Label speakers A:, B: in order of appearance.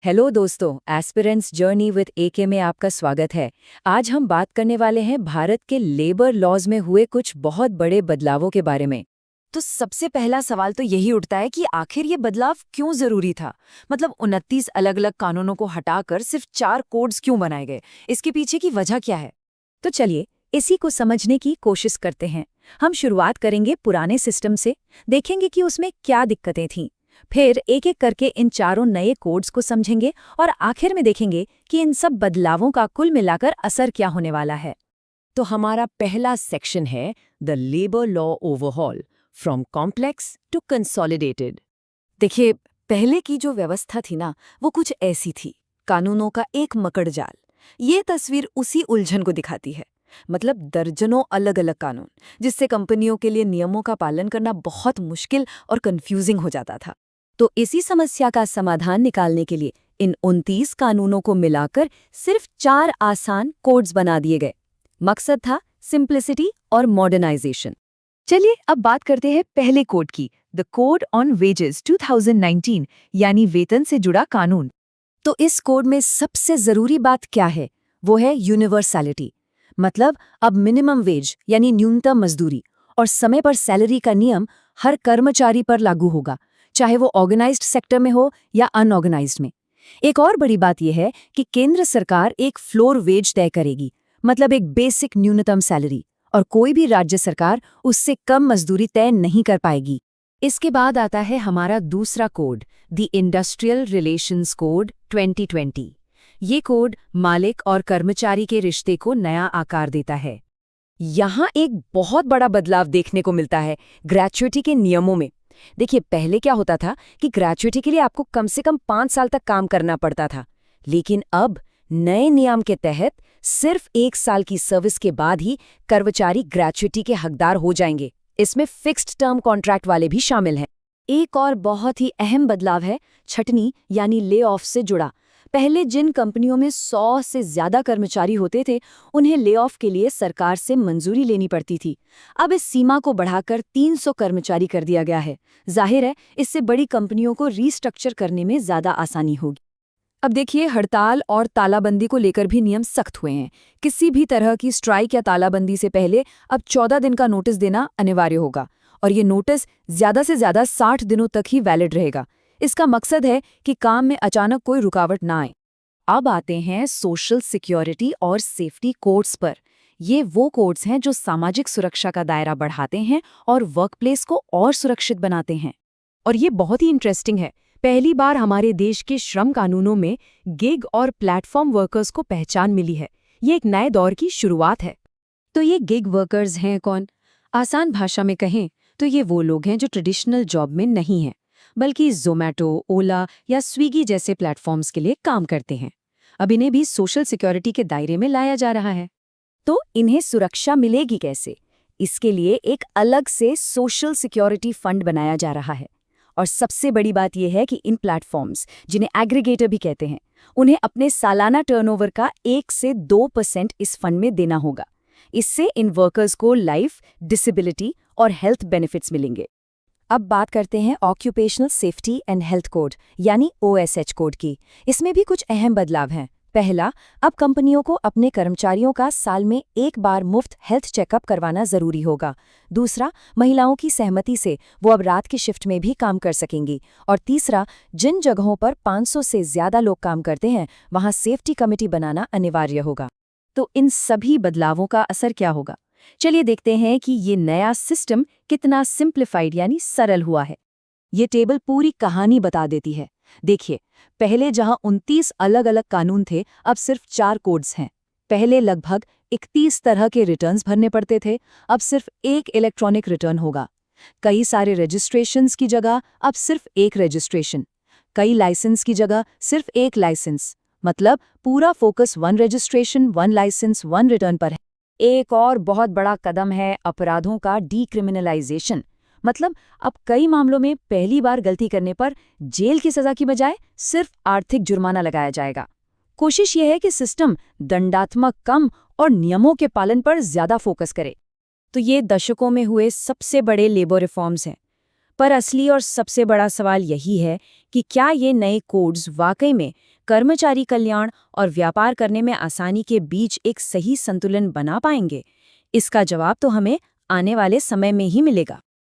A: Hello दोस्तों, aspirants journey with एके में आपका स्वागत है। आज हम बात करने वाले हैं भारत के लेबर लॉज में हुए कुछ बहुत बड़े बदलावों के बारे में। तो सबसे पहला सवाल तो यही उठता है कि आखिर ये बदलाव क्यों जरूरी था। मतलब 29 अलग-अलग कानूनों को हटाकर सिर्फ 4 कोड्स क्यों बनाए गए, इसके पीछे की वजह क्या है। तो चलिए इसी को समझने की कोशिश करते हैं। हम शुरुआत करेंगे पुराने सिस्टम से, देखेंगे कि उसमें क्या दिक्कतें थीं। फिर एक एक करके इन चारों नए कोड्स को समझेंगे और आखिर में देखेंगे कि इन सब बदलावों का कुल मिलाकर असर क्या होने वाला है। तो हमारा पहला सेक्शन है the labour law overhaul, from complex to consolidated. देखिए, पहले की जो व्यवस्था थी ना, वो कुछ ऐसी थी, कानूनों का एक मकड़जाल। ये तस्वीर उसी उलझन को दिखाती है। मतलब दर्जनों अलग अलग कानून, जिससे कंपनियों के लिए नियमों का पालन करना बहुत मुश्किल और कंफ्यूजिंग हो जाता था। तो इसी समस्या का समाधान निकालने के लिए इन 29 कानूनों को मिलाकर सिर्फ 4 आसान कोड्स बना दिए गए। मकसद था सिंप्लिसिटी और मॉडर्नाइजेशन। चलिए अब बात करते हैं पहले कोड की, द कोड ऑन वेजेस 2019, यानी वेतन से जुड़ा कानून। तो इस कोड में सबसे जरूरी बात क्या है? वो है यूनिवर्सैलिटी। मतलब अब मिनिमम वेज यानी न्यूनतम मजदूरी और समय पर सैलरी का नियम हर कर्मचारी पर लागू होगा, चाहे वो ऑर्गेनाइज्ड सेक्टर में हो या अनऑर्गेनाइज्ड में। एक और बड़ी बात यह है कि केंद्र सरकार एक फ्लोर वेज तय करेगी, मतलब एक बेसिक न्यूनतम सैलरी, और कोई भी राज्य सरकार उससे कम मजदूरी तय नहीं कर पाएगी। इसके बाद आता है हमारा दूसरा code, the industrial relations code 2020। ये कोड मालिक और कर्मचारी के रिश्ते को नया आकार देता है। यहाँ एक बहुत बड़ा बदलाव देखने को मिलता है ग्रेच्युटी के नियमों में। देखिए, पहले क्या होता था कि ग्रेच्युटी के लिए आपको कम से कम 5 साल तक काम करना पड़ता था, लेकिन अब नए नियम के तहत सिर्फ 1 साल की सर्विस के बाद ही कर्मचारी ग्रेच्युटी के हकदार हो जाएंगे। इसमें फिक्स्ड टर्म कॉन्ट्रैक्ट वाले भी शामिल हैं। एक और बहुत ही अहम बदलाव है छटनी यानी ले ऑफ से जुड़ा। पहले जिन कंपनियों में 100 से ज्यादा कर्मचारी होते थे, उन्हें ले ऑफ के लिए सरकार से मंजूरी लेनी पड़ती थी। अब इस सीमा को बढ़ाकर 300 कर्मचारी कर दिया गया है। जाहिर है, इससे बड़ी कंपनियों को रीस्ट्रक्चर करने में ज्यादा आसानी होगी। अब देखिए, हड़ताल और तालाबंदी को लेकर भी नियम सख्त हुए हैं। किसी भी तरह की स्ट्राइक या तालाबंदी से पहले अब 14 दिन का नोटिस देना अनिवार्य होगा, और ये नोटिस ज्यादा से ज्यादा 60 दिनों तक ही वैलिड रहेगा। इसका मकसद है कि काम में अचानक कोई रुकावट ना आए। अब आते हैं सोशल सिक्योरिटी और सेफ्टी कोड्स पर। ये वो कोड्स हैं जो सामाजिक सुरक्षा का दायरा बढ़ाते हैं और वर्कप्लेस को और सुरक्षित बनाते हैं। और ये बहुत ही इंटरेस्टिंग है, पहली बार हमारे देश के श्रम कानूनों में गिग और प्लेटफॉर्म वर्कर्स को पहचान मिली है। ये एक नए दौर की शुरुआत है। तो ये गिग वर्कर्स हैं कौन? आसान भाषा में कहें तो ये वो लोग हैं जो ट्रेडिशनल जॉब में नहीं हैं, बल्कि ज़ोमैटो, ओला या स्विगी जैसे प्लेटफॉर्म्स के लिए काम करते हैं। अब इन्हें भी सोशल सिक्योरिटी के दायरे में लाया जा रहा है। तो इन्हें सुरक्षा मिलेगी कैसे? इसके लिए एक अलग से सोशल सिक्योरिटी फंड बनाया जा रहा है। और सबसे बड़ी बात यह है कि इन प्लेटफॉर्म्स, जिन्हें एग्रीगेटर भी कहते हैं, उन्हें अपने सालाना टर्नओवर का 1 से 2% इस फंड में देना होगा। इससे इन वर्कर्स को लाइफ, डिसेबिलिटी और हेल्थ बेनिफिट्स मिलेंगे। अब बात करते हैं occupational safety and health code यानी OSH कोड की। इसमें भी कुछ अहम बदलाव हैं। पहला, अब कंपनियों को अपने कर्मचारियों का साल में 1 बार मुफ्त हेल्थ चेकअप करवाना जरूरी होगा। दूसरा, महिलाओं की सहमति से वो अब रात की शिफ्ट में भी काम कर सकेंगी। और तीसरा, जिन जगहों पर 500 से ज्यादा लोग काम करते हैं, वहां सेफ्टी कमेटी बनाना अनिवार्य होगा। तो इन सभी बदलावों का असर क्या होगा? चलिए देखते हैं कि ये नया सिस्टम कितना सिंप्लीफाइड यानी सरल हुआ है। ये टेबल पूरी कहानी बता देती है। देखिए, पहले जहां 29 अलग अलग कानून थे, अब सिर्फ 4 कोड्स हैं। पहले लगभग 31 तरह के रिटर्न्स भरने पड़ते थे, अब सिर्फ एक इलेक्ट्रॉनिक रिटर्न होगा। कई सारे रजिस्ट्रेशंस की जगह अब सिर्फ एक रजिस्ट्रेशन। कई लाइसेंस की जगह सिर्फ एक लाइसेंस। मतलब पूरा फोकस 1 रजिस्ट्रेशन, 1 लाइसेंस, 1 रिटर्न पर है। एक और बहुत बड़ा कदम है अपराधों का डीक्रिमिनलाइजेशन। मतलब अब कई मामलों में पहली बार गलती करने पर जेल की सजा की बजाय सिर्फ आर्थिक जुर्माना लगाया जाएगा। कोशिश यह है कि सिस्टम दंडात्मक कम और नियमों के पालन पर ज्यादा फोकस करे। तो ये दशकों में हुए सबसे बड़े लेबर रिफॉर्म्स हैं। पर असली और सबसे बड़ा सवाल यही है कि क्या ये नए कोड्स वाकई में कर्मचारी कल्याण और व्यापार करने में आसानी के बीच एक सही संतुलन बना पाएंगे? इसका जवाब तो हमें आने वाले समय में ही मिलेगा।